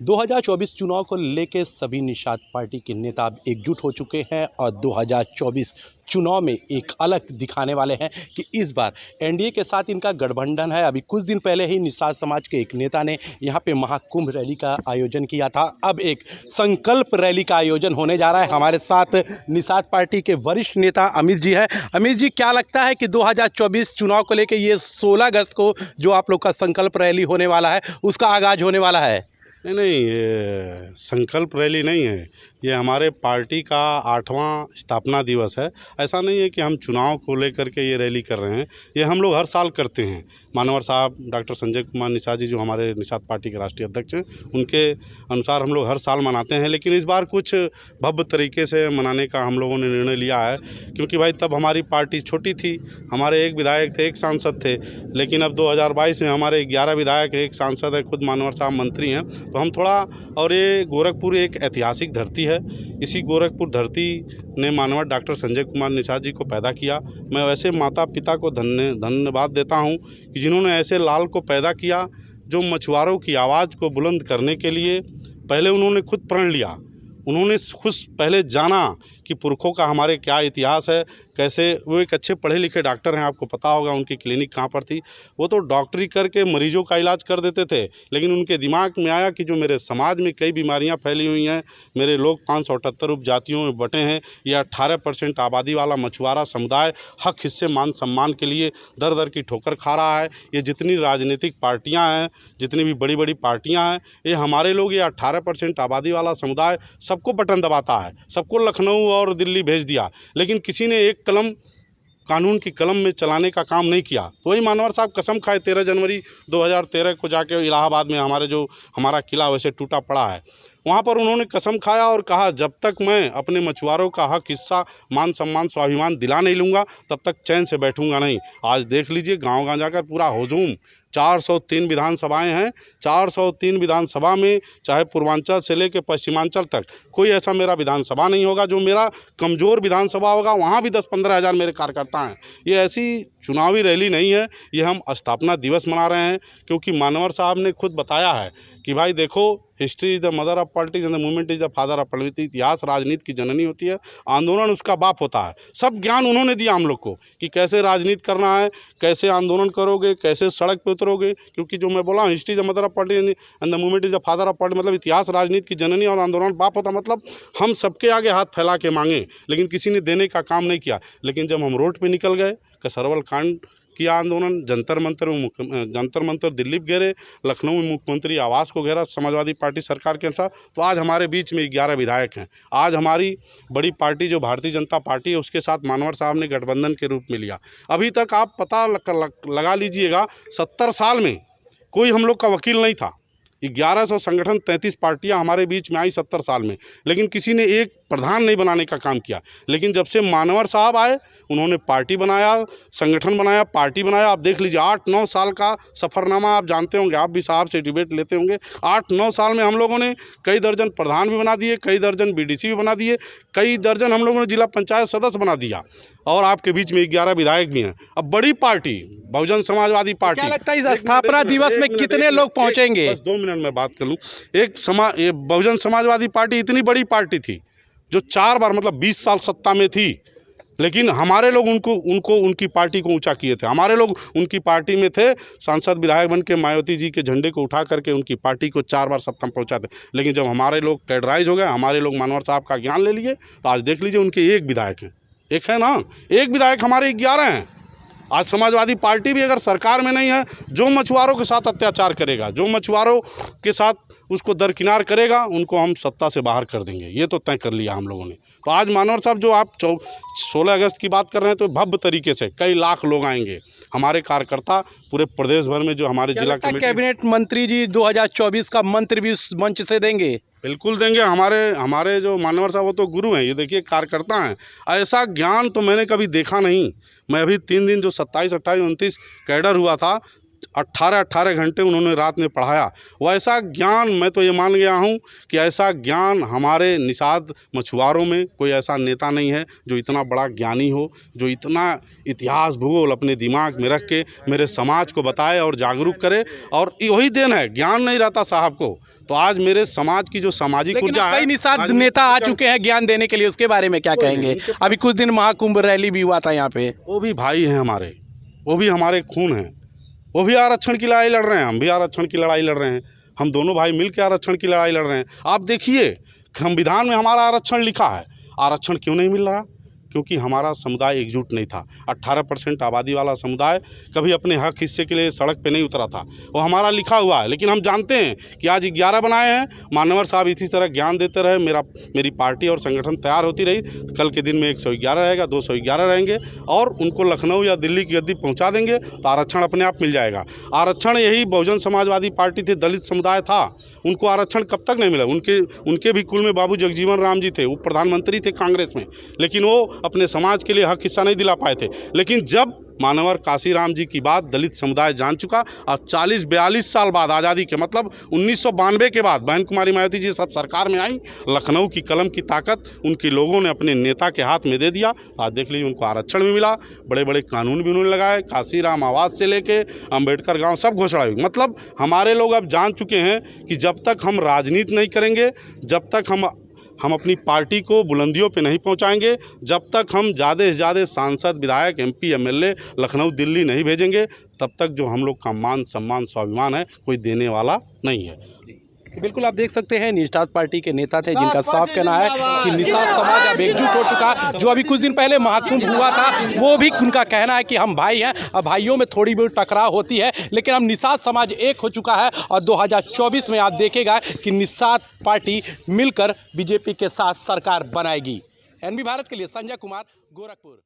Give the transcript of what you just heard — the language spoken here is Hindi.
2024 चुनाव को लेकर सभी निषाद पार्टी के नेता अब एकजुट हो चुके हैं और 2024 चुनाव में एक अलग दिखाने वाले हैं कि इस बार एनडीए के साथ इनका गठबंधन है। अभी कुछ दिन पहले ही निषाद समाज के एक नेता ने यहां पे महाकुंभ रैली का आयोजन किया था। अब एक संकल्प रैली का आयोजन होने जा रहा है। हमारे साथ निषाद पार्टी के वरिष्ठ नेता अमित जी हैं। अमित जी, क्या लगता है कि 2024 चुनाव को लेकर ये 16 अगस्त को जो आप लोग का संकल्प रैली होने वाला है उसका आगाज होने वाला है? नहीं, ये संकल्प रैली नहीं है। ये हमारे पार्टी का 8वां स्थापना दिवस है। ऐसा नहीं है कि हम चुनाव को लेकर के ये रैली कर रहे हैं। ये हम लोग हर साल करते हैं। मानवर साहब डॉक्टर संजय कुमार निषाद जी जो हमारे निषाद पार्टी के राष्ट्रीय अध्यक्ष हैं, उनके अनुसार हम लोग हर साल मनाते हैं। लेकिन इस बार कुछ भव्य तरीके से मनाने का हम लोगों ने निर्णय लिया है, क्योंकि भाई तब हमारी पार्टी छोटी थी। हमारे एक विधायक थे, एक सांसद थे। लेकिन अब 2022 में हमारे 11 विधायक, एक सांसद है, खुद मानवर साहब मंत्री हैं। तो हम थोड़ा, और ये गोरखपुर एक ऐतिहासिक धरती है। इसी गोरखपुर धरती ने मानवर डॉक्टर संजय कुमार निषाद जी को पैदा किया। मैं वैसे माता पिता को धन्यवाद देता हूं कि जिन्होंने ऐसे लाल को पैदा किया जो मछुआरों की आवाज़ को बुलंद करने के लिए पहले उन्होंने खुद प्रण लिया। उन्होंने खुद पहले जाना कि पुरखों का हमारे क्या इतिहास है, कैसे। वो एक अच्छे पढ़े लिखे डॉक्टर हैं, आपको पता होगा उनकी क्लिनिक कहाँ पर थी। वो तो डॉक्टरी करके मरीजों का इलाज कर देते थे, लेकिन उनके दिमाग में आया कि जो मेरे समाज में कई बीमारियां फैली हुई हैं, मेरे लोग 578 उपजातियों में बटे हैं, यह 18% आबादी वाला मछुआरा समुदाय हक हिस्से मान सम्मान के लिए दर दर की ठोकर खा रहा है। ये जितनी राजनीतिक पार्टियाँ हैं, जितनी भी बड़ी बड़ी पार्टियाँ हैं, ये हमारे लोग, ये 18% आबादी वाला समुदाय सबको बटन दबाता है, सबको लखनऊ और दिल्ली भेज दिया। लेकिन किसी ने एक कलम कानून की कलम में चलाने का काम नहीं किया। तो वही मानवर साहब कसम खाए 13 जनवरी 2013 को जाके इलाहाबाद में हमारा किला वैसे टूटा पड़ा है, वहाँ पर उन्होंने कसम खाया और कहा जब तक मैं अपने मछुआरों का हक हिस्सा मान सम्मान स्वाभिमान दिला नहीं लूँगा तब तक चैन से बैठूंगा नहीं। आज देख लीजिए गांव गांव जाकर पूरा हुजूम, 403 विधानसभाएं हैं। 403 विधानसभा में चाहे पूर्वांचल से लेकर पश्चिमांचल तक कोई ऐसा मेरा विधानसभा नहीं होगा जो मेरा कमज़ोर विधानसभा होगा। वहाँ भी 10-15 हज़ार मेरे कार्यकर्ता हैं। ये ऐसी चुनावी रैली नहीं है, ये हम स्थापना दिवस मना रहे हैं, क्योंकि मानवर साहब ने खुद बताया है कि भाई देखो, history is the mother of politics and the movement is the father of politics. इतिहास राजनीति की जननी होती है, आंदोलन उसका बाप होता है। सब ज्ञान उन्होंने दिया हम लोग को कि कैसे राजनीति करना है, कैसे आंदोलन करोगे, कैसे सड़क पे उतरोगे। क्योंकि जो मैं बोला हूँ, history is the mother of politics and the movement is the father of politics, मतलब इतिहास राजनीति की जननी और आंदोलन बाप होता। मतलब हम सबके आगे हाथ फैला के मांगे, लेकिन किसी ने देने का काम नहीं किया। लेकिन जब हम रोड पर निकल गए, कसरवल कांड किया आंदोलन, जंतर मंतर दिल्ली घेरे, लखनऊ में मुख्यमंत्री आवास को घेरा समाजवादी पार्टी सरकार के अनुसार, तो आज हमारे बीच में 11 विधायक हैं। आज हमारी बड़ी पार्टी जो भारतीय जनता पार्टी है, उसके साथ मानवर साहब ने गठबंधन के रूप में लिया। अभी तक आप पता लगा लीजिएगा, 70 साल में कोई हम लोग का वकील नहीं था। 1100 संगठन, 33 पार्टियां हमारे बीच में आई 70 साल में, लेकिन किसी ने एक प्रधान नहीं बनाने का काम किया। लेकिन जब से मानवर साहब आए, उन्होंने पार्टी बनाया, संगठन बनाया, पार्टी बनाया। आप देख लीजिए 8-9 साल का सफ़रनामा, आप जानते होंगे, आप भी साहब से डिबेट लेते होंगे। 8-9 साल में हम लोगों ने कई दर्जन प्रधान भी बना दिए, कई दर्जन बीडीसी भी बना दिए, कई दर्जन हम लोगों ने जिला पंचायत सदस्य बना दिया, और आपके बीच में 11 विधायक भी हैं। अब बड़ी पार्टी बहुजन समाजवादी पार्टी, क्या लगता है इस स्थापना दिवस में कितने लोग पहुंचेंगे? बस 2 मिनट में बात कर लूँ। ये बहुजन समाजवादी पार्टी इतनी बड़ी पार्टी थी जो 4 बार, मतलब 20 साल सत्ता में थी, लेकिन हमारे लोग उनकी पार्टी को ऊंचा किए थे। हमारे लोग उनकी पार्टी में थे, सांसद विधायक बन के मायावती जी के झंडे को उठा करके उनकी पार्टी को 4 बार सत्ता में पहुंचाते। लेकिन जब हमारे लोग कैडराइज हो गए, हमारे लोग मानवर साहब का ज्ञान ले लिए, तो आज देख लीजिए उनके एक विधायक हैं, एक है ना, एक विधायक, हमारे 11 हैं। आज समाजवादी पार्टी भी अगर सरकार में नहीं है, जो मछुआरों के साथ अत्याचार करेगा, जो मछुआरों के साथ उसको दरकिनार करेगा, उनको हम सत्ता से बाहर कर देंगे। ये तो तय कर लिया हम लोगों ने। तो आज मानवर साहब जो आप 16 अगस्त की बात कर रहे हैं, तो भव्य तरीके से कई लाख लोग आएंगे। हमारे कार्यकर्ता पूरे प्रदेश भर में, जो हमारे जिला कैबिनेट मंत्री जी 2024 का मंत्र भी उस मंच से देंगे? बिल्कुल देंगे। हमारे जो मानवर साहब वो तो गुरु हैं, ये देखिए कार्यकर्ता हैं। ऐसा ज्ञान तो मैंने कभी देखा नहीं। मैं अभी 3 दिन जो 27, 28, 29 कैडर हुआ था, 18-18 घंटे उन्होंने रात में पढ़ाया। वैसा ज्ञान मैं तो ये मान गया हूँ कि ऐसा ज्ञान हमारे निषाद मछुआरों में कोई ऐसा नेता नहीं है जो इतना बड़ा ज्ञानी हो, जो इतना इतिहास भूगोल अपने दिमाग में रख के मेरे समाज को बताए और जागरूक करे। और वही देन है, ज्ञान नहीं रहता साहब को तो आज मेरे समाज की जो सामाजिक लेकिन ऊर्जा कई है, निषाद नेता आ चुके हैं ज्ञान देने के लिए, उसके बारे में क्या कहेंगे? अभी कुछ दिन महाकुंभ रैली भी हुआ था यहाँ पे। वो भी भाई हैं हमारे, वो भी हमारे खून हैं, वो भी आरक्षण की लड़ाई लड़ रहे हैं, हम भी आरक्षण की लड़ाई लड़ रहे हैं। हम दोनों भाई मिल के आरक्षण की लड़ाई लड़ रहे हैं। आप देखिए संविधान में हमारा आरक्षण लिखा है, आरक्षण क्यों नहीं मिल रहा? क्योंकि हमारा समुदाय एकजुट नहीं था। 18% आबादी वाला समुदाय कभी अपने हक हिस्से के लिए सड़क पे नहीं उतरा था, वो हमारा लिखा हुआ है। लेकिन हम जानते हैं कि आज 11 बनाए हैं, मानवर साहब इसी तरह ज्ञान देते रहे, मेरी पार्टी और संगठन तैयार होती रही, तो कल के दिन में 111 रहेगा, 211 रहेंगे और उनको लखनऊ या दिल्ली की गद्दी पहुँचा देंगे तो आरक्षण अपने आप मिल जाएगा। आरक्षण यही बहुजन समाजवादी पार्टी थे, दलित समुदाय था, उनको आरक्षण कब तक नहीं मिला? उनके भी कुल में बाबू जगजीवन राम जी थे, वो प्रधानमंत्री थे कांग्रेस में, लेकिन वो अपने समाज के लिए हक हिस्सा नहीं दिला पाए थे। लेकिन जब मानवर काशीराम जी की बात दलित समुदाय जान चुका और 40-42 साल बाद आज़ादी के मतलब 1992 के बाद बहन कुमारी मायावती जी सब सरकार में आई, लखनऊ की कलम की ताकत उनके लोगों ने अपने नेता के हाथ में दे दिया। आज देख लीजिए उनको आरक्षण भी मिला, बड़े बड़े कानून भी उन्होंने लगाए, काशीराम आवास से लेके अम्बेडकर गाँव सब घोषणा हुई। मतलब हमारे लोग अब जान चुके हैं कि जब तक हम राजनीति नहीं करेंगे, जब तक हम अपनी पार्टी को बुलंदियों पे नहीं पहुंचाएंगे, जब तक हम ज़्यादा से ज़्यादा सांसद विधायक MP MLA लखनऊ दिल्ली नहीं भेजेंगे, तब तक जो हम लोग का मान सम्मान स्वाभिमान है कोई देने वाला नहीं है। बिल्कुल आप देख सकते हैं निषाद पार्टी के नेता थे जिनका साफ कहना है कि निषाद समाज अब एकजुट हो चुका। जो अभी कुछ दिन पहले महाकुंभ हुआ था वो भी उनका कहना है कि हम भाई हैं, अब भाइयों में थोड़ी बहुत टकराव होती है लेकिन अब निषाद समाज एक हो चुका है और 2024 में आप देखेगा कि निषाद पार्टी मिलकर BJP के साथ सरकार बनाएगी। NB भारत के लिए संजय कुमार, गोरखपुर।